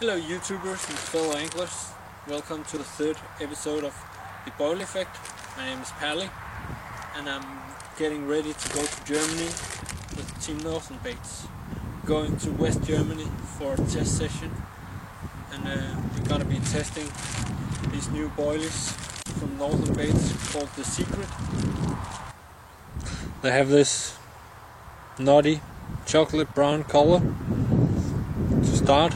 Hello YouTubers and fellow anglers, welcome to the third episode of The Boil Effect. My name is Pally and I'm getting ready to go to Germany with Team Northern Baits. Going to West Germany for a test session and we're gonna be testing these new boilies from Northern Baits called The Secret. They have this nutty chocolate brown color to start,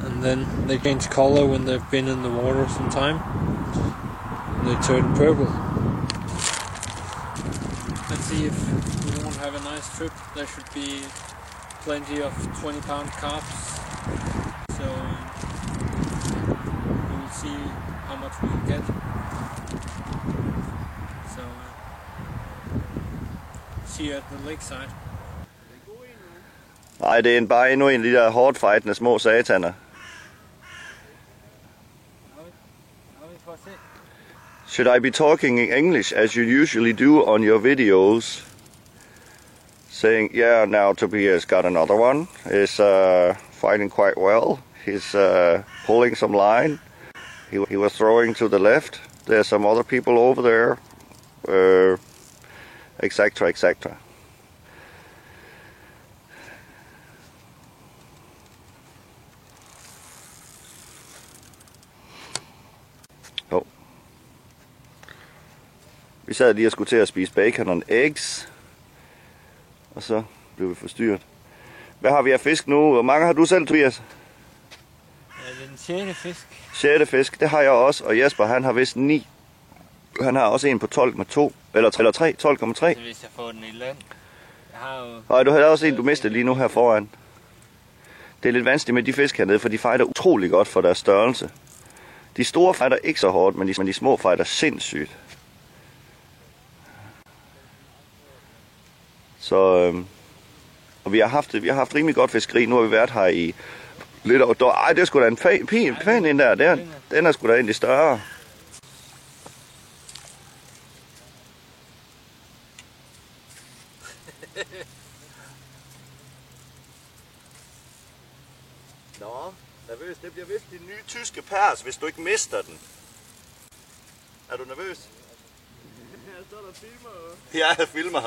and then they change color when they've been in the water some time and they turn purple. Let's see if we won't have a nice trip. There should be plenty of 20-pound carps, so we will see how much we can get. So see you at the lakeside. Nej, det er bare endnu en af de der hårdt fightende små sataner. Should I be talking in English as you usually do on your videos? Saying, yeah, now Tobias got another one. Is fighting quite well. He's pulling some line. He was throwing to the left. There's some other people over there. Etc. etc. Jo. Vi sad lige og skulle til at spise bacon og eggs. Og så blev vi forstyrret. Hvad har vi af fisk nu? Hvor mange har du selv, Tobias? Ja, den 6. fisk. 6. fisk, det har jeg også. Og Jesper, han har vist 9. Han har også en på 12,2. Eller 3, 12,3. Hvis jeg får den i land. Jeg har jo... Og du har også en, du mistede lige nu her foran. Det er lidt vanskeligt med de fisk hernede, for de fighter utrolig godt for deres størrelse. De store fighter ikke så hårdt, men de små fighter sindssygt. Så, og vi har haft rimelig godt fiskeri. Nu har vi været her i lidt over. Ej, det er sgu da en pæn ind der. Den er sgu da egentlig større. Nå, nervøs. Det bliver vist din nye tyske pers, hvis du ikke mister den. Er du nervøs? Jeg står der og filmer. Ja, jeg filmer.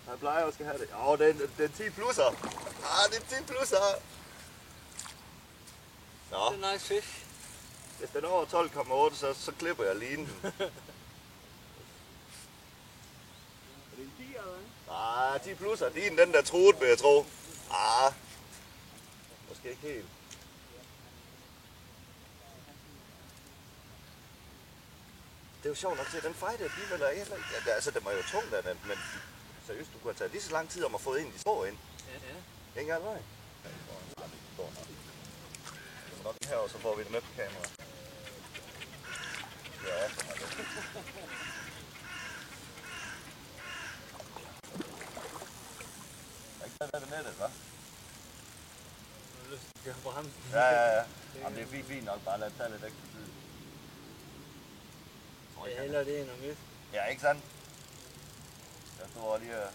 Han plejer også at have det. Åh, den 10 plusser. Det er 10 plusser. Nå. Det er nice fish. Hvis den er over 12,8, så klipper jeg linen. Er det en 10 eller hvad? 10 plusser. Din den der truet, vil jeg tro. Måske ikke helt. Det er jo sjovt nok til, at den fight alligevel er helt... Ja, altså, den var jo tung, den, men seriøst, du kunne have taget lige så lang tid om at få en af de små ind. Ja. Ingen anden vej. Nok her, og så får vi det med på kamera. Ja, så har det. Ikke hvad er det nettet, hva'? Ja. Jamen, det er fint nok, bare lad det tage lidt ekstra tid. Jeg hælder det ind og midt. Ja, ikke sandt? Jeg står lige og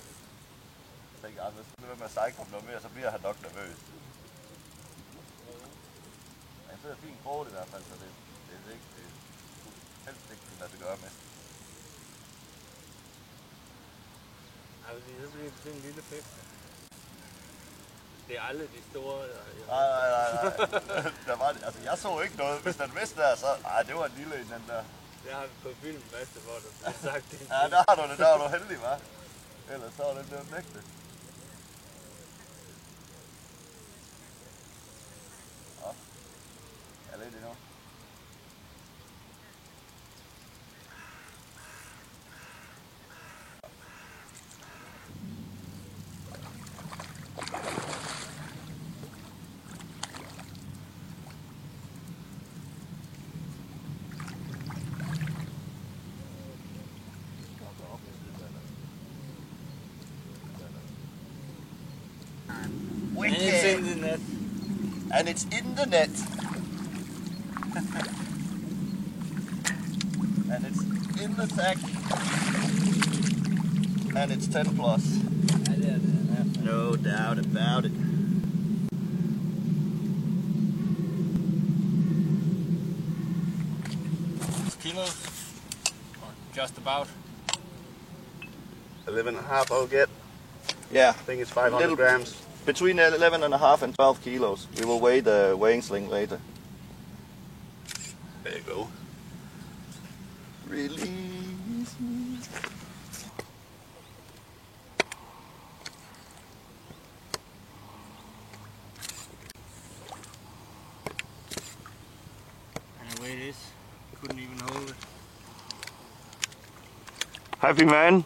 tænker, at hvis du vil med at sejle om noget mere, så bliver han nok nervøs. Han sidder fint kort i hvert fald, så det er ikke helst ikke kunne lade det gøre med. Ja, fordi så bliver det en lille fisk. Det er aldrig de store. Nej. Der var, altså, jeg så ikke noget. Hvis den vidste der, så... Ej, det var en lille en, den der. Det har vi på film, Master, hvor du har sagt det. Ja, der har du det. Der var du heldig, hva'? Ellers så var den blevet nægtet. Nå. Jeg er lidt endnu. And it's in the net. And it's in the net. And it's in the sack. And it's 10 plus. Ja, det er det. No doubt about it. kilos, or just about. 11.5 I'll get. Yeah, I think it's 500 Little- grams. between 11.5 and 12 kilos. We will weigh the weighing sling later. There you go. Release. And the way it is, couldn't even hold it. Happy man?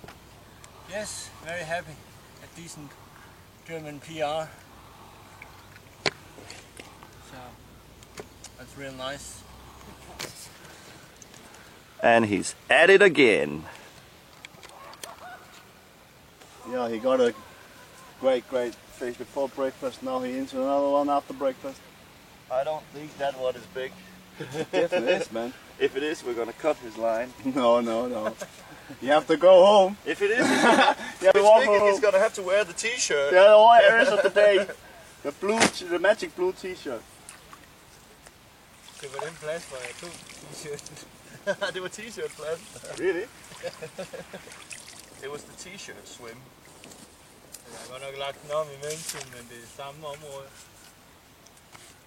Yes, very happy. A decent German PR. So that's real nice. And he's at it again. Yeah, he got a great fish before breakfast. Now he into another one after breakfast. I don't think that one is big. Definitely is, man. If it is, we're gonna cut his line. No. You have to go home. If it is, You have to walk he's home. gonna have to wear the t-shirt. Yeah, all areas of the day. The magic blue t-shirt. Det var den plads, hvor jeg tog t-shirten. Det var t-shirt-plads. Really? It was the t-shirt swim. Jeg har godt nok lagt den om i mellemtiden, men det er samme område.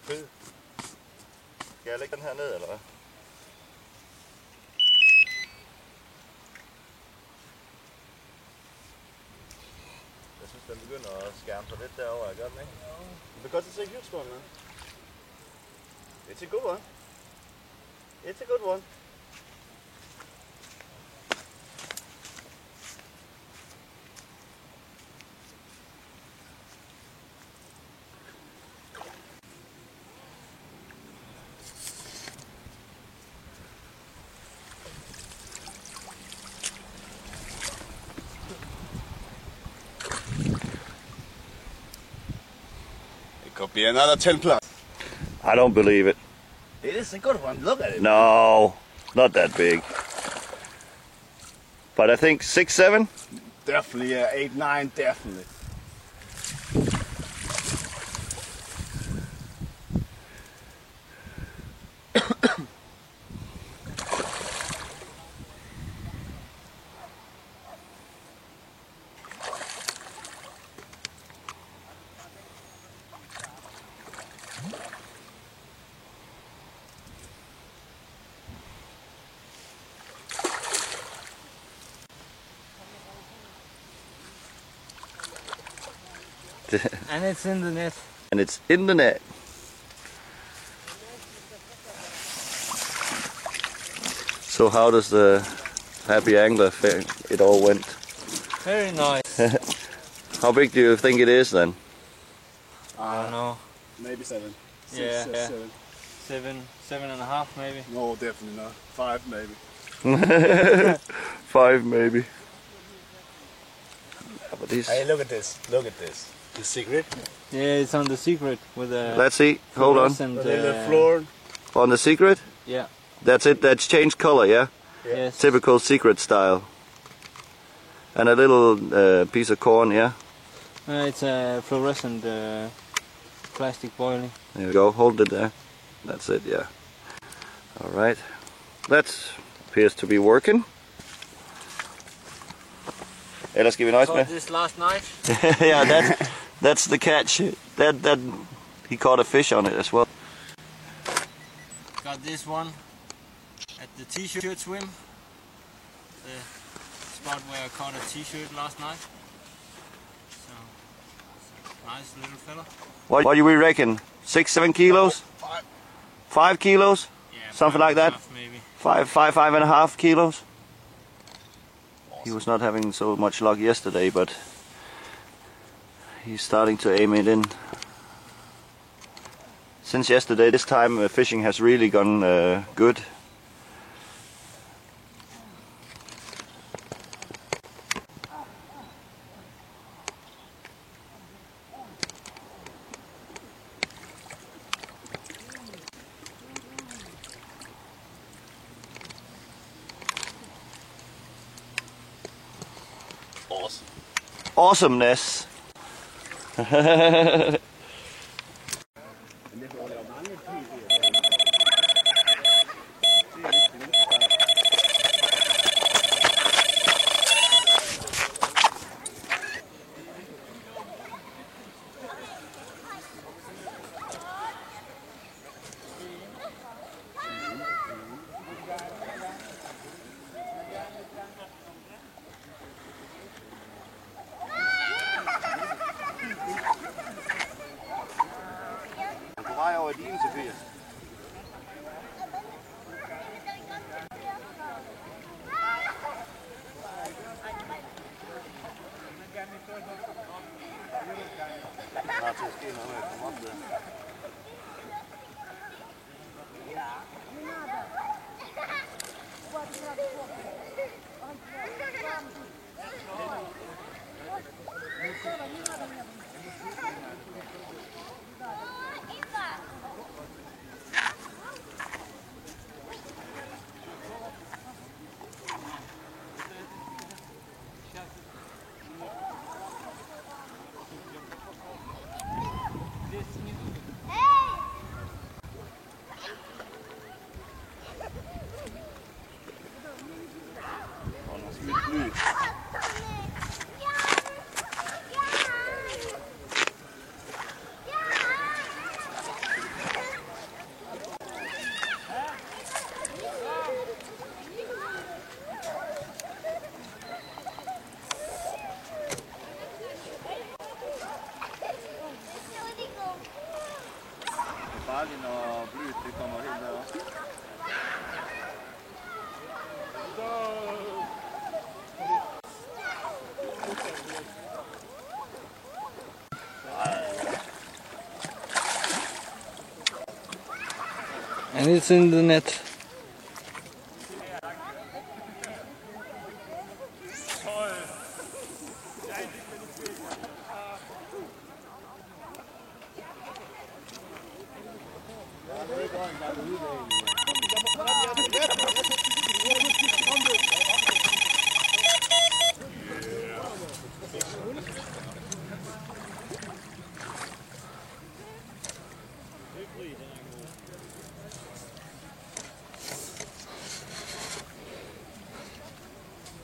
Fed. Skal jeg lægge den her ned, eller hvad? Jeg synes, den begynder at skærme sig lidt derovre, gør den ikke? Because it's a huge one, man. It's a good one. It's a good one. It could be another 10 plus. I don't believe it. It is a good one. Look at it. No, not that big. But I think 6, 7? Definitely 8, 9, definitely. And it's in the net. And it's in the net. So how does the happy angler think it all went? Very nice. How big do you think it is then? I don't know. Maybe 7. Yeah, yeah. 7. 7.5 maybe. No, definitely not. 5 maybe. 5 maybe. Yeah, but this, Hey, look at this. Look at this. The secret. Yeah, it's on the secret with a let's see. Hold on. fluorescent, The little floor. On the secret? Yeah. That's it. That's changed color, yeah? Yes. Typical secret style. And a little piece of corn, yeah? It's a fluorescent plastic boiling. There you go. Hold it there. That's it, yeah. All right. That appears to be working. Ellers skal vi nøjes med. Caught this last night. Yeah, that's the catch. That he caught a fish on it as well. Got this one at the t-shirt swim. The spot where I caught a t-shirt last night. So, it's a nice little fella. What do we reckon? 6, 7 kilos? 5 kilos? Yeah, Something like that? 5.5 maybe. 5.5 kilos? He was not having so much luck yesterday, but he's starting to aim it in. Since yesterday, this time fishing has really gone good. Awesome. Awesomeness. er din, Sofie? Der er til at ske noget med at komme op der. Farligt, når blyet det kommer helt derop. And it's in the net.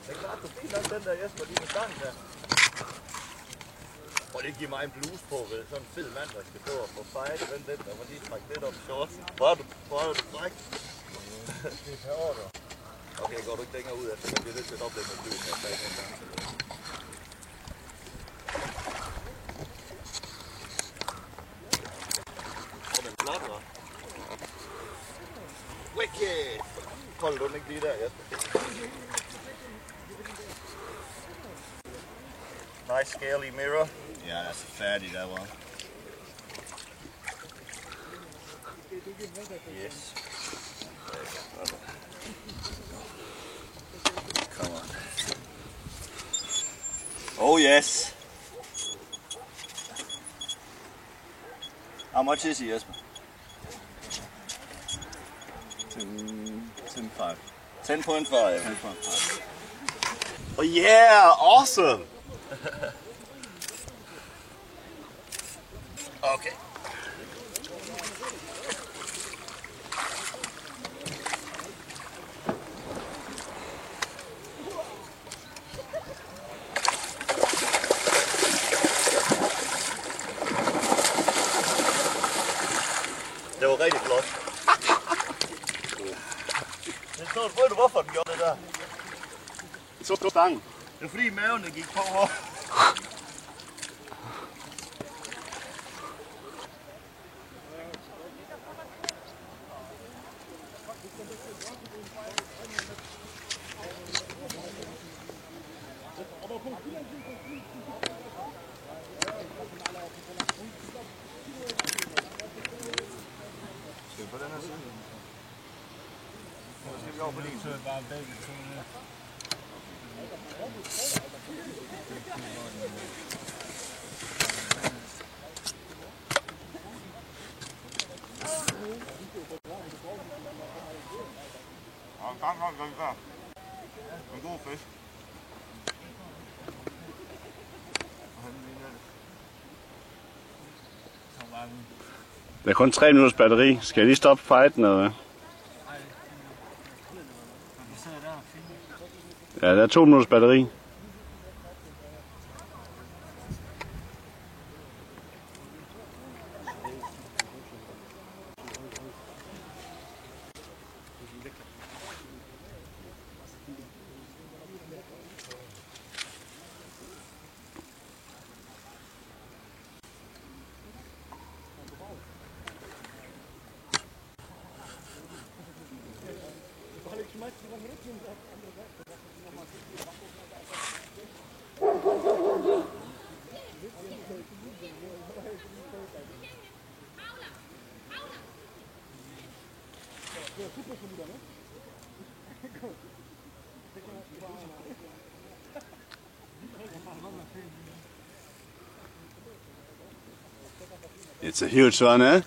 Det er klart, du fint nok den der Jesper, lige med stangen der. Prøv lige at give mig en bluse på, ved sådan en fed mand, der skal stå og få fejl. Den der må lige trække lidt op i shortsen. Hvor er du fræk? Det er per ordre. Okay, går du ikke længere ud af, så kan vi lidt til at oplægge med bluse her bag den gang. Og den flot, hva'? Wicked! Hold du den ikke lige der, Jesper? Nice scaly mirror. Yeah, that's a fatty, that one. Yes. Come on. Oh, yes. How much is he, Jesper? 10.5. 10.5. 10.5. Oh, yeah, awesome. Okay. Det var rigtig flot. Ved du hvorfor den gjorde det der? Så på stangen. Det er fordi maven gik på her. Skal vi på den her side? Eller skal vi over på din? Så er det bare begge to der. En god fisk. Der er kun 3 minutters batteri. Skal jeg lige stoppe fighten, eller hvad? Ja, der er 2 minutters batteri. It's a huge one, eh?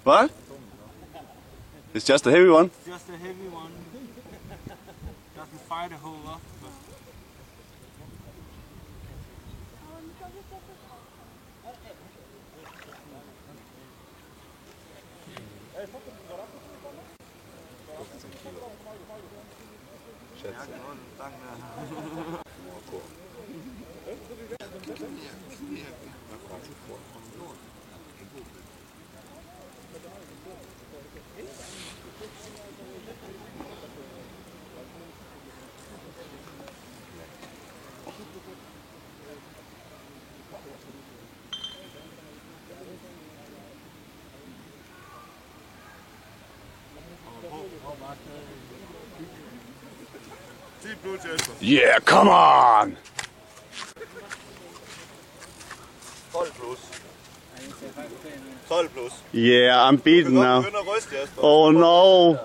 What? It's just a heavy one? Just a heavy one. Doesn't fight a whole lot, but Yeah, come on! 12 plus. 12 plus. Yeah, I'm beaten now. Begynd at ryste, Jesper. Oh no!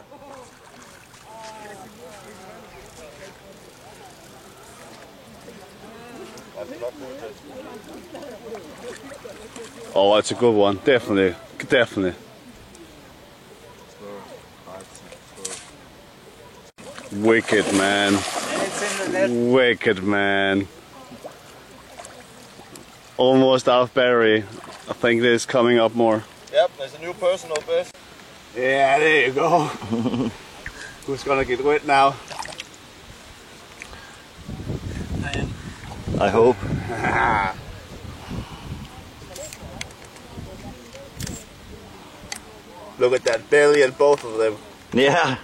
Oh, that's a good one. Definitely. Definitely. Wicked, man. Wicked, man. Almost off Barry. I think there's coming up more. Yep, there's a new personal best. Yeah, there you go. Who's gonna get wet now? I hope. Look at that belly and both of them. Yeah.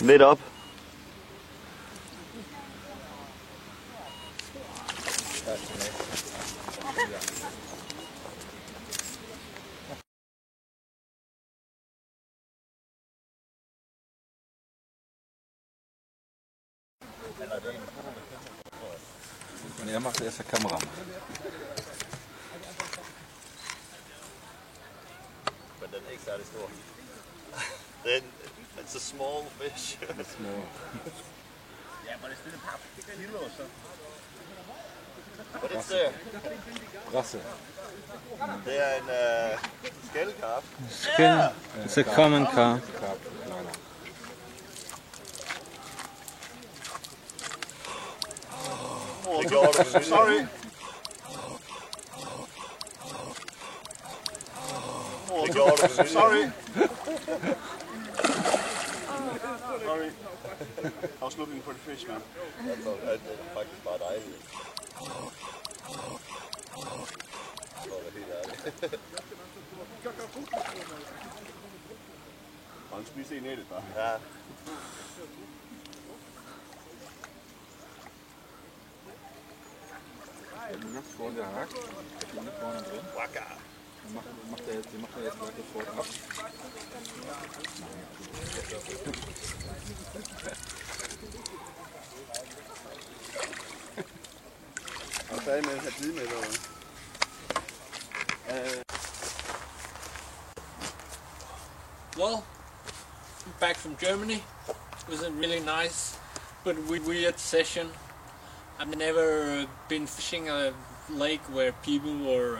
Lit up. Jeg macht erst der Kameramann. But den ikke særlig stor. Then it's a small fish. It's small. Yeah, but it's still a kilo or so. But it's there. Rasse. Det er en skældekarp. it's a common carp. Karp, kleiner. Det gjorde du. Sorry. Det gjorde du. Sorry. Sorry. I was looking for the fish, man. Det er faktisk bare dejligt. Det er helt ærligt. Han spiste en ædet bare. Ja. Net voor de haak. Net gewoon erin. Waka. Je mag er even lekker voor af. Er du færdig med at have tid med det, eller? Well, back from Germany. It was a really nice but weird session. I've never been fishing a lake where people were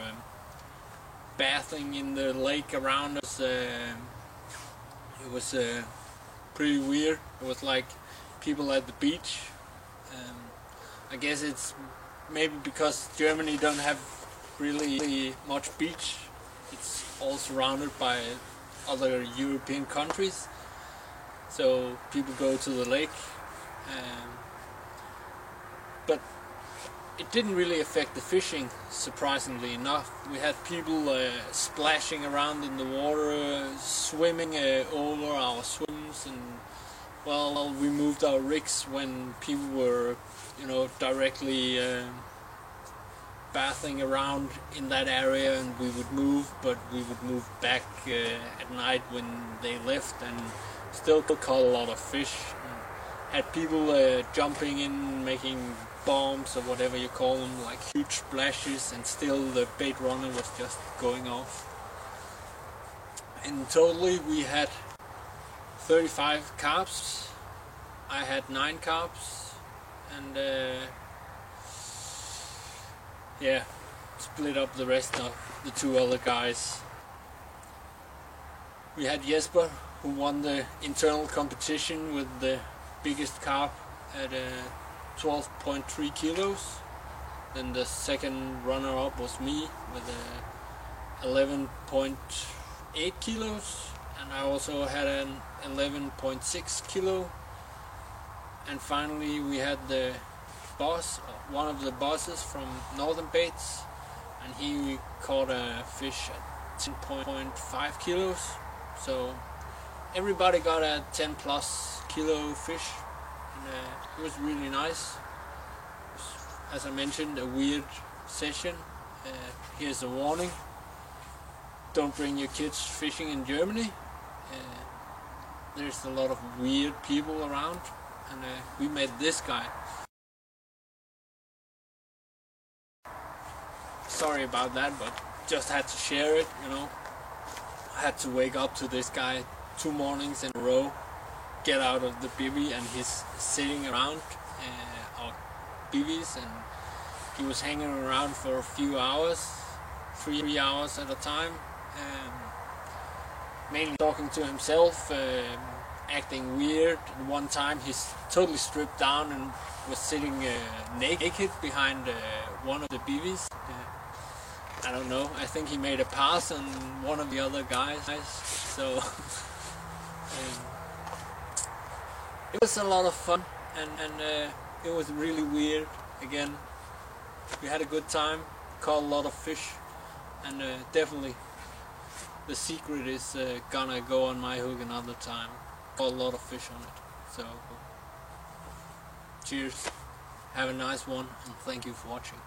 bathing in the lake around us. It was pretty weird. It was like people at the beach. I guess it's maybe because Germany don't have really much beach. It's all surrounded by other European countries, so people go to the lake. But it didn't really affect the fishing, surprisingly enough. We had people splashing around in the water, swimming over our swims, and well, we moved our rigs when people were, directly bathing around in that area, and we would move, but we would move back at night when they left, and still caught a lot of fish. Had people jumping in, making bombs or whatever you call them, like huge splashes, and still the bait runner was just going off. In totally we had 35 carps. I had 9 carps, and yeah, split up the rest of the 2 other guys. We had Jesper, who won the internal competition with the biggest carp at 12.3 kilos. Then the second runner-up was me with 11.8 kilos, and I also had an 11.6 kilo. And finally we had the boss, one of the bosses from Northern Baits, and he caught a fish at 10.5 kilos. So everybody got a 10 plus kilo fish, and it was really nice. As I mentioned, a weird session. Here's a warning: don't bring your kids fishing in Germany. There's a lot of weird people around, and we met this guy. Sorry about that, but just had to share it, you know. I had to wake up to this guy 2 mornings in a row, get out of the bivvy, and he's sitting around our bivvies, and he was hanging around for a few hours, 3 hours at a time, mainly talking to himself, acting weird. And one time he's totally stripped down and was sitting naked behind one of the bivvies. I don't know, I think he made a pass on one of the other guys, so it was a lot of fun, and it was really weird. Again, we had a good time, caught a lot of fish, and definitely the secret is gonna go on my hook another time. Caught a lot of fish on it. So cheers, have a nice one, and thank you for watching.